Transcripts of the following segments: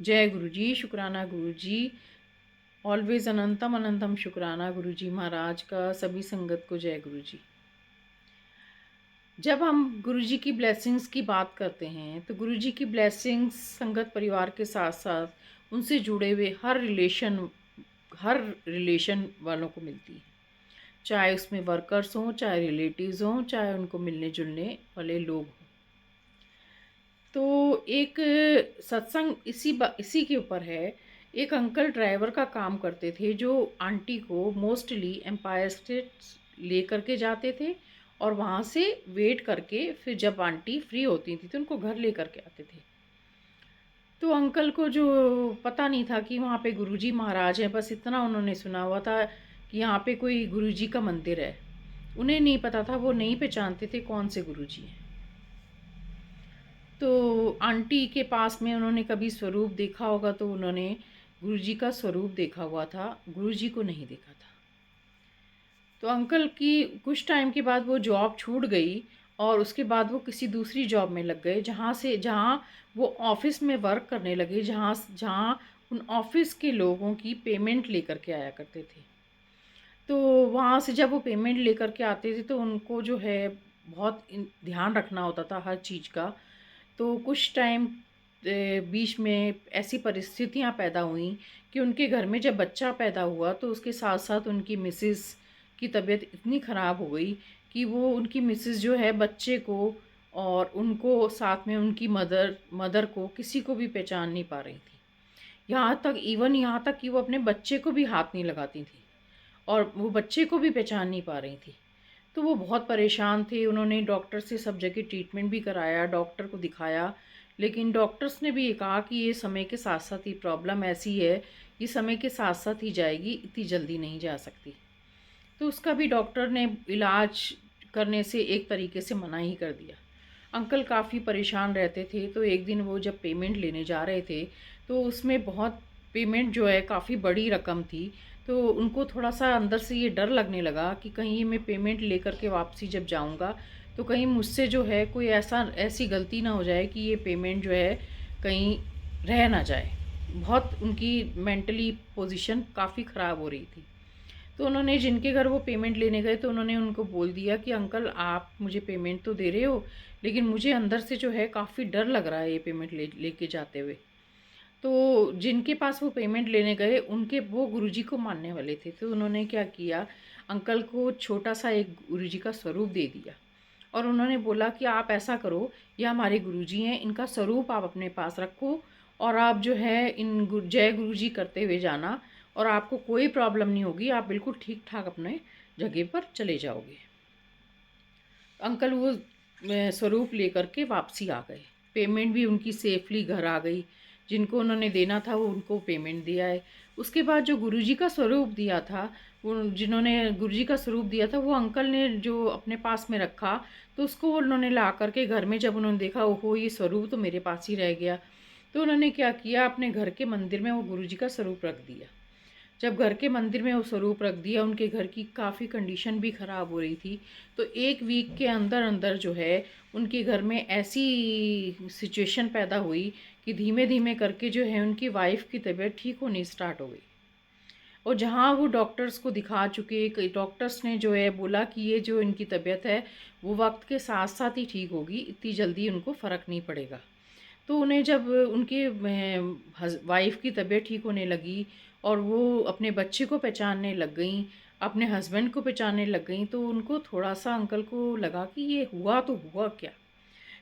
जय गुरु जी, शुक्राना गुरु जी। ऑलवेज अनंतम अनंतम शुक्राना गुरु जी महाराज का, सभी संगत को जय गुरु जी। जब हम गुरु जी की ब्लेसिंग्स की बात करते हैं तो गुरु जी की ब्लेसिंग्स संगत परिवार के साथ साथ उनसे जुड़े हुए हर रिलेशन वालों को मिलती है, चाहे उसमें वर्कर्स हों, चाहे रिलेटिव्स हों, चाहे उनको मिलने जुलने वाले लोग हों। तो एक सत्संग इसी के ऊपर है। एक अंकल ड्राइवर का काम करते थे जो आंटी को मोस्टली एम्पायर स्टेट लेकर के जाते थे और वहाँ से वेट करके फिर जब आंटी फ्री होती थी तो उनको घर लेकर के आते थे। तो अंकल को जो पता नहीं था कि वहाँ पे गुरुजी महाराज हैं, बस इतना उन्होंने सुना हुआ था कि यहाँ पे कोई गुरुजी का मंदिर है। उन्हें नहीं पता था, वो नहीं पहचानते थे कौन से गुरुजी हैं। तो आंटी के पास में उन्होंने कभी स्वरूप देखा होगा तो उन्होंने गुरुजी का स्वरूप देखा हुआ था, गुरुजी को नहीं देखा था। तो अंकल की कुछ टाइम के बाद वो जॉब छूट गई और उसके बाद वो किसी दूसरी जॉब में लग गए, जहाँ वो ऑफिस में वर्क करने लगे, जहाँ जहाँ उन ऑफिस के लोगों की पेमेंट लेकर के आया करते थे। तो वहाँ से जब वो पेमेंट लेकर के आते थे तो उनको जो है बहुत ध्यान रखना होता था हर चीज़ का। तो कुछ टाइम बीच में ऐसी परिस्थितियां पैदा हुई कि उनके घर में जब बच्चा पैदा हुआ तो उसके साथ साथ उनकी मिसेस की तबीयत इतनी ख़राब हो गई कि वो उनकी मिसेस जो है बच्चे को और उनको साथ में उनकी मदर को किसी को भी पहचान नहीं पा रही थी। यहाँ तक कि वो अपने बच्चे को भी हाथ नहीं लगाती थी और वो बच्चे को भी पहचान नहीं पा रही थी। तो वो बहुत परेशान थे, उन्होंने डॉक्टर से सब जगह ट्रीटमेंट भी कराया, डॉक्टर को दिखाया, लेकिन डॉक्टर्स ने भी ये कहा कि ये समय के साथ साथ, ये प्रॉब्लम ऐसी है, ये समय के साथ साथ ही जाएगी, इतनी जल्दी नहीं जा सकती। तो उसका भी डॉक्टर ने इलाज करने से एक तरीके से मना ही कर दिया। अंकल काफ़ी परेशान रहते थे, तो एक दिन वो जब पेमेंट लेने जा रहे थे तो उसमें बहुत पेमेंट जो है काफ़ी बड़ी रकम थी। तो उनको थोड़ा सा अंदर से ये डर लगने लगा कि कहीं मैं पेमेंट लेकर के वापसी जब जाऊंगा तो कहीं मुझसे जो है कोई ऐसी गलती ना हो जाए कि ये पेमेंट जो है कहीं रह ना जाए। बहुत उनकी मेंटली पोजीशन काफ़ी ख़राब हो रही थी। तो उन्होंने, जिनके घर वो पेमेंट लेने गए, तो उन्होंने उनको बोल दिया कि अंकल आप मुझे पेमेंट तो दे रहे हो, लेकिन मुझे अंदर से जो है काफ़ी डर लग रहा है ये पेमेंट लेके जाते हुए। तो जिनके पास वो पेमेंट लेने गए उनके वो गुरुजी को मानने वाले थे, तो उन्होंने क्या किया, अंकल को छोटा सा एक गुरुजी का स्वरूप दे दिया और उन्होंने बोला कि आप ऐसा करो, ये हमारे गुरुजी हैं, इनका स्वरूप आप अपने पास रखो और आप जो है जय गुरुजी करते हुए जाना और आपको कोई प्रॉब्लम नहीं होगी, आप बिल्कुल ठीक ठाक अपने जगह पर चले जाओगे। अंकल वो स्वरूप लेकर के वापसी आ गए, पेमेंट भी उनकी सेफली घर आ गई, जिनको उन्होंने देना था वो उनको पेमेंट दिया है। उसके बाद जो गुरुजी का स्वरूप दिया था, वो जिन्होंने गुरुजी का स्वरूप दिया था वो अंकल ने जो अपने पास में रखा, तो उसको उन्होंने ला करके घर में जब उन्होंने देखा, ओहो ये स्वरूप तो मेरे पास ही रह गया, तो उन्होंने क्या किया, अपने घर के मंदिर में वो गुरुजी का स्वरूप रख दिया। जब घर के मंदिर में वो स्वरूप रख दिया, उनके घर की काफ़ी कंडीशन भी ख़राब हो रही थी, तो एक वीक के अंदर अंदर जो है उनके घर में ऐसी सिचुएशन पैदा हुई कि धीमे धीमे करके जो है उनकी वाइफ की तबीयत ठीक होनी स्टार्ट हो गई। और जहाँ वो डॉक्टर्स को दिखा चुके, कई डॉक्टर्स ने जो है बोला कि ये जो इनकी तबीयत है वो वक्त के साथ साथ ही ठीक होगी, इतनी जल्दी उनको फ़र्क नहीं पड़ेगा। तो उन्हें जब उनके वाइफ़ की तबीयत ठीक होने लगी और वो अपने बच्चे को पहचानने लग गईं, अपने हस्बैंड को पहचानने लग गईं, तो उनको थोड़ा-सा अंकल को लगा कि ये हुआ तो हुआ क्या?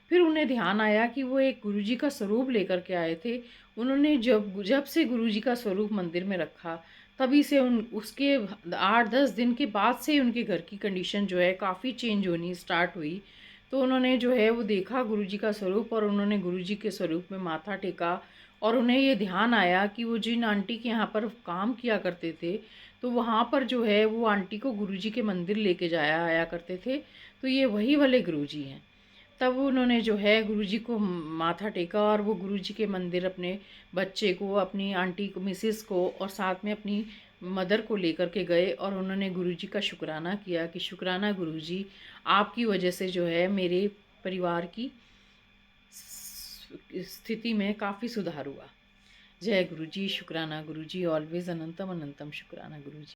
फिर उन्हें ध्यान आया कि वो एक गुरुजी का स्वरूप लेकर के आए थे। उन्होंने जब जब से गुरुजी का स्वरूप मंदिर में रखा, तभी से उन उसके 8-10 दिन के बाद से उनके घर की कंडीशन जो है काफ़ी चेंज होनी स्टार्ट हुई। तो उन्होंने जो है वो देखा गुरुजी का स्वरूप और उन्होंने गुरुजी के स्वरूप में माथा टेका और उन्हें ये ध्यान आया कि वो जिन आंटी के यहाँ पर काम किया करते थे, तो वहाँ पर जो है वो आंटी को गुरुजी के मंदिर लेके जाया आया करते थे, तो ये वही वाले गुरुजी हैं। तब उन्होंने जो है गुरुजी को माथा टेका और वो गुरुजी के मंदिर अपने बच्चे को, अपनी आंटी को, मिसेस को और साथ में अपनी मदर को लेकर के गए और उन्होंने गुरुजी का शुक्राना किया कि शुक्राना गुरुजी, आपकी वजह से जो है मेरे परिवार की स्थिति में काफ़ी सुधार हुआ। जय गुरु जी, शुक्राना गुरु जी, ऑलवेज अनंतम अनंतम शुक्राना गुरु जी।